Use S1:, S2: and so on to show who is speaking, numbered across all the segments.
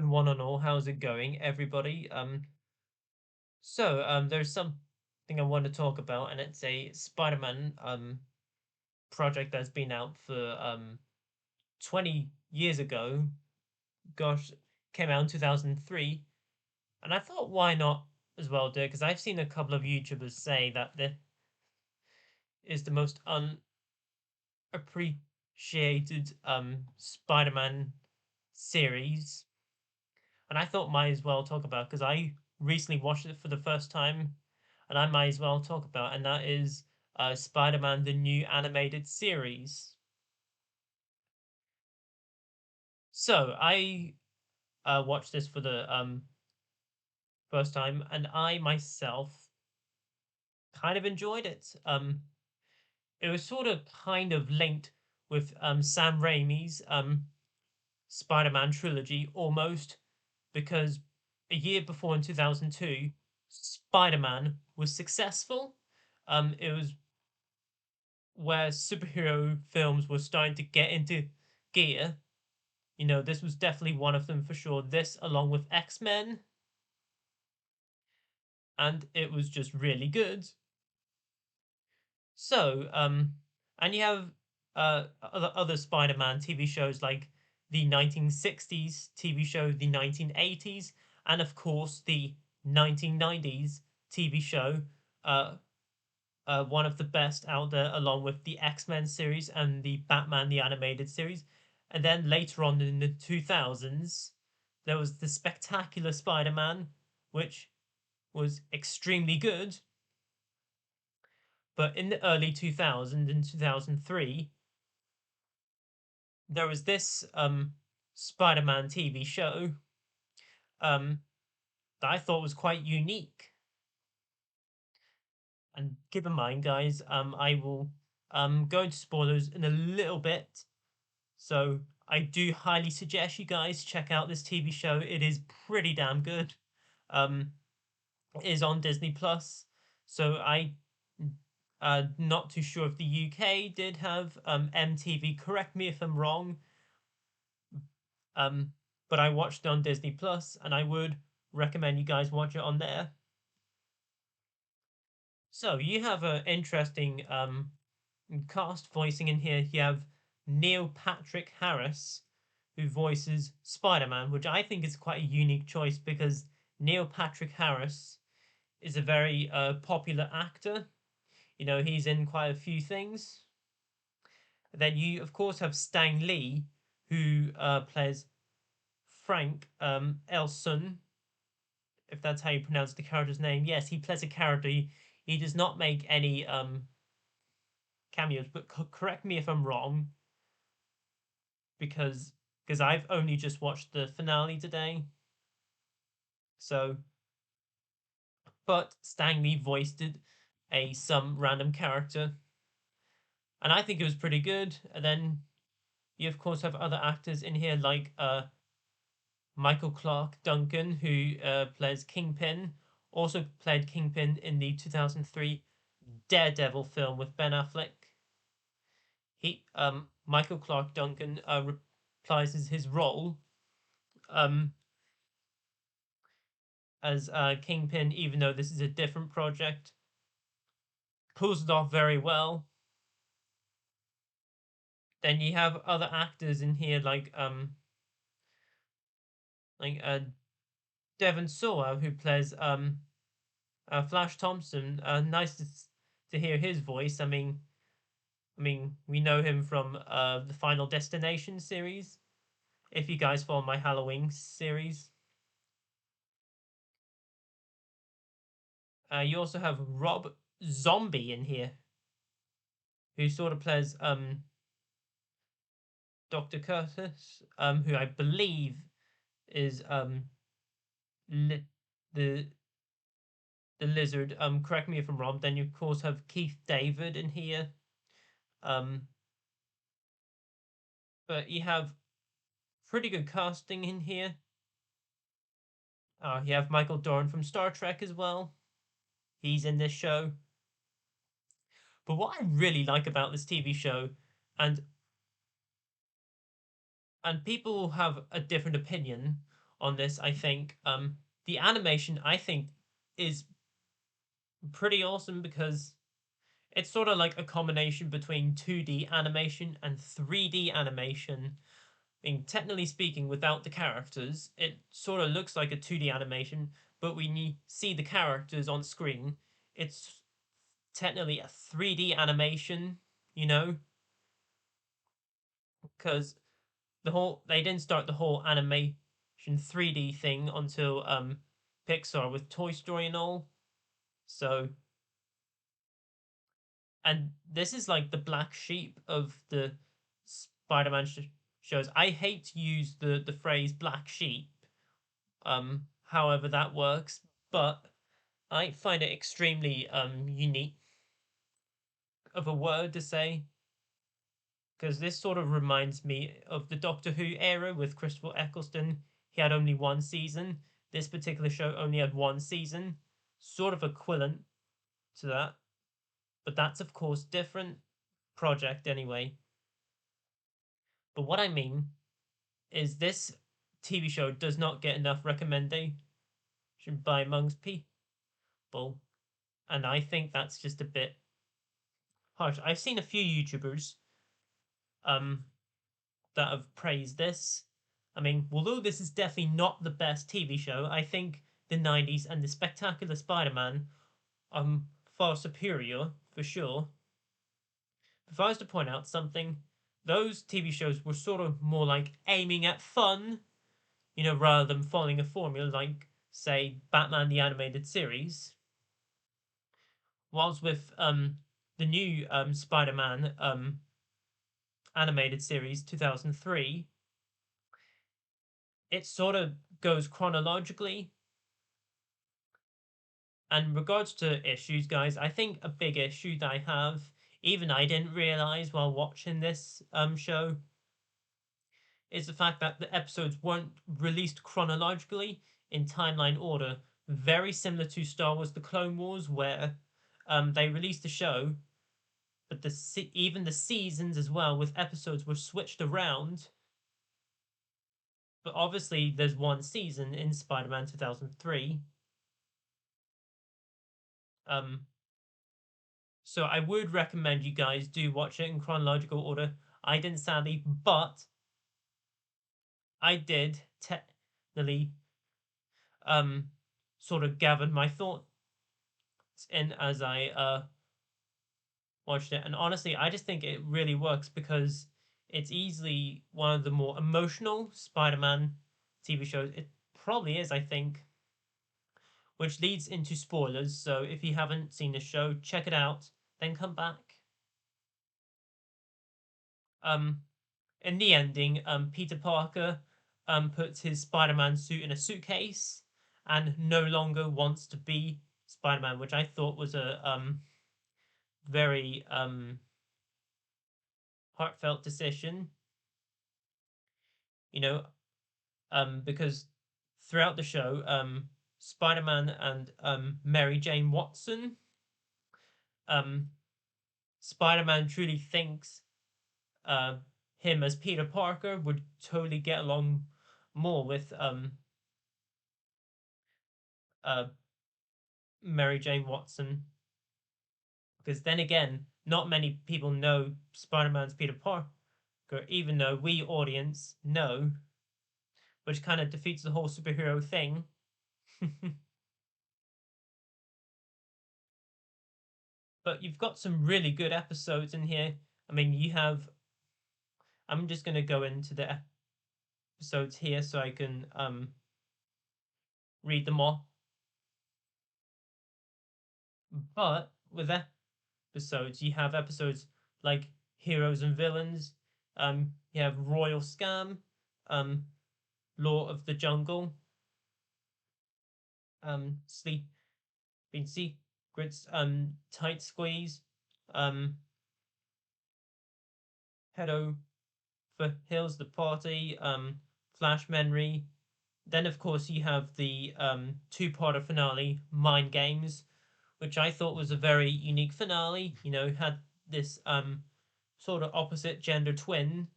S1: and one and all, how's it going, everybody? There's something I want to talk about, and it's a Spider-Man project that's been out for 20 years ago. Gosh, came out in 2003, and I thought why not as well do it? Because I've seen a couple of YouTubers say that this is the most unappreciated Spider-Man series, and I thought might as well talk about because I recently watched it for the first time, and I might as well talk about, and that is Spider-Man: The New Animated Series. So I watched this for the first time, and I myself kind of enjoyed it. It was sort of kind of linked with Sam Raimi's Spider-Man trilogy almost, because a year before in 2002, Spider-Man was successful. It was where superhero films were starting to get into gear. You know, this was definitely one of them for sure. This, along with X-Men, and it was just really good. So, and you have other Spider-Man TV shows like the 1960s TV show, the 1980s, and of course the 1990s TV show, uh, one of the best out there, along with the X-Men series and the Batman the Animated Series. And then later on in the 2000s, there was the Spectacular Spider-Man, which was extremely good. But in the early 2000s, in 2003, there was this Spider-Man TV show um, that I thought was quite unique. And keep in mind, guys, I will go into spoilers in a little bit. So I do highly suggest you guys check out this TV show. It is pretty damn good. Um, it is on Disney Plus. So I not too sure if the UK did have MTV. Correct me if I'm wrong. Um, but I watched it on Disney Plus, and I would recommend you guys watch it on there. So you have an interesting cast voicing in here. You have Neil Patrick Harris, who voices Spider-Man, which I think is quite a unique choice because Neil Patrick Harris is a very popular actor. You know, he's in quite a few things. Then you, of course, have Stan Lee, who plays Frank Elson, if that's how you pronounce the character's name. Yes, he plays a character. He does not make any cameos, but correct me if I'm wrong, because I've only just watched the finale today. So, but Stan Lee voiced it, some random character, and I think it was pretty good. And then you of course have other actors in here like Michael Clarke Duncan, who plays Kingpin, also played Kingpin in the 2003 Daredevil film with Ben Affleck. Michael Clarke Duncan reprises his role um as Kingpin, even though this is a different project. Pulls it off very well. Then you have other actors in here like Devon Sawa, who plays Flash Thompson. Nice to hear his voice. I mean, we know him from the Final Destination series. If you guys follow my Halloween series, you also have Rob Zombie in here, who sort of plays Dr. Curtis, who I believe is li- the the lizard. Correct me if I'm wrong. Then you of course have Keith David in here. Um, but you have pretty good casting in here. You have Michael Dorn from Star Trek as well. He's in this show. But what I really like about this TV show, and people have a different opinion on this. I think the animation I think is pretty awesome because it's sort of like a combination between 2D animation and 3D animation. I mean, technically speaking, without the characters, it sort of looks like a 2D animation, but when you see the characters on screen, it's technically a 3D animation, you know? Because they didn't start the whole animation 3D thing until Pixar with Toy Story and all. So, and this is like the black sheep of the Spider-Man shows. I hate to use the phrase black sheep, however that works, but I find it extremely unique of a word to say, because this sort of reminds me of the Doctor Who era with Christopher Eccleston. He had only one season. This particular show only had one season, sort of equivalent to that, but that's of course different project anyway. But what I mean is this TV show does not get enough recommendation by amongst people, and I think that's just a bit harsh. I've seen a few YouTubers um that have praised this. I mean, although this is definitely not the best TV show, I think the 90s and the Spectacular Spider-Man are far superior for sure. If I was to point out something, those TV shows were sort of more like aiming at fun, rather than following a formula like, say, Batman the Animated Series. Whilst with the new Spider-Man animated series 2003, it sort of goes chronologically. And in regards to issues, guys, I think a big issue that I have, even I didn't realize while watching this show, is the fact that the episodes weren't released chronologically in timeline order, very similar to Star Wars: The Clone Wars, where they released the show, but even the seasons as well with episodes were switched around. But obviously, there's one season in Spider-Man 2003. Um, so I would recommend you guys do watch it in chronological order. I didn't sadly, but I did technically sort of gathered my thoughts in as I watched it, and honestly, I just think it really works because it's easily one of the more emotional Spider-Man TV shows. It probably is, I think, which leads into spoilers. So if you haven't seen the show, check it out, then come back. Um, in the ending, Peter Parker puts his Spider-Man suit in a suitcase and no longer wants to be Spider-Man, which I thought was a very heartfelt decision. You know, because throughout the show, Spider-Man and Mary Jane Watson, um, Spider-Man truly thinks uh, him as Peter Parker would totally get along more with uh, Mary Jane Watson. Because then again, not many people know Spider-Man's Peter Parker, even though we audience know, which kind of defeats the whole superhero thing. But you've got some really good episodes in here. I mean, you have. I'm just going to go into the episodes here so I can read them all. But with episodes, you have episodes like Heroes and Villains. You have Royal Scam, um, Law of the Jungle, Sleeping Secrets, Tight Squeeze, um, Head Over Hills, The Party, Flash Memory. Then, of course, you have the two-parter finale, Mind Games, which I thought was a very unique finale. Had this sort of opposite gender twin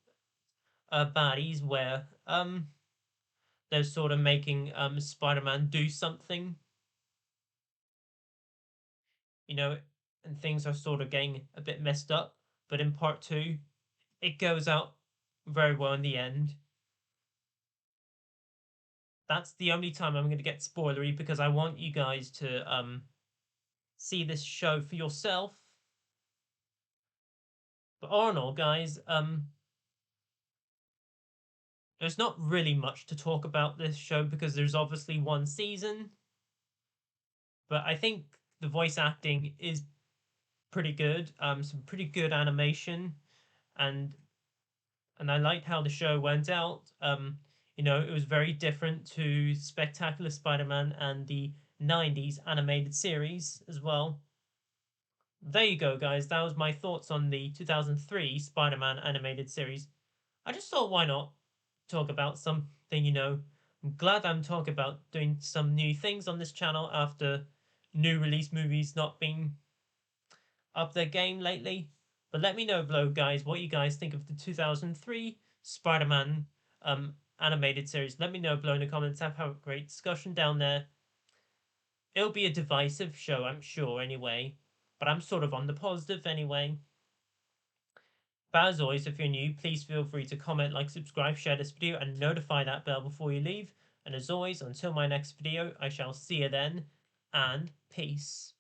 S1: baddies where they're sort of making Spider-Man do something, you know, and things are sort of getting a bit messed up. But in part two, it goes out very well in the end. That's the only time I'm going to get spoilery, because I want you guys to see this show for yourself. But all in all, guys, there's not really much to talk about this show because there's obviously one season. But I think the voice acting is pretty good. Some pretty good animation, and I liked how the show went out. You know, it was very different to Spectacular Spider-Man and the 90s animated series as well. There you go, guys. That was my thoughts on the 2003 Spider-Man animated series. I just thought, why not talk about something, you know. I'm glad I'm talking about doing some new things on this channel after new release movies not being up their game lately. But let me know below, guys, what you guys think of the 2003 Spider-Man animated series. Let me know below in the comments. Have a great discussion down there. It'll be a divisive show, I'm sure, anyway. But I'm sort of on the positive anyway. But as always, if you're new, please feel free to comment, like, subscribe, share this video, and notify that bell before you leave. And as always, until my next video, I shall see you then, and peace.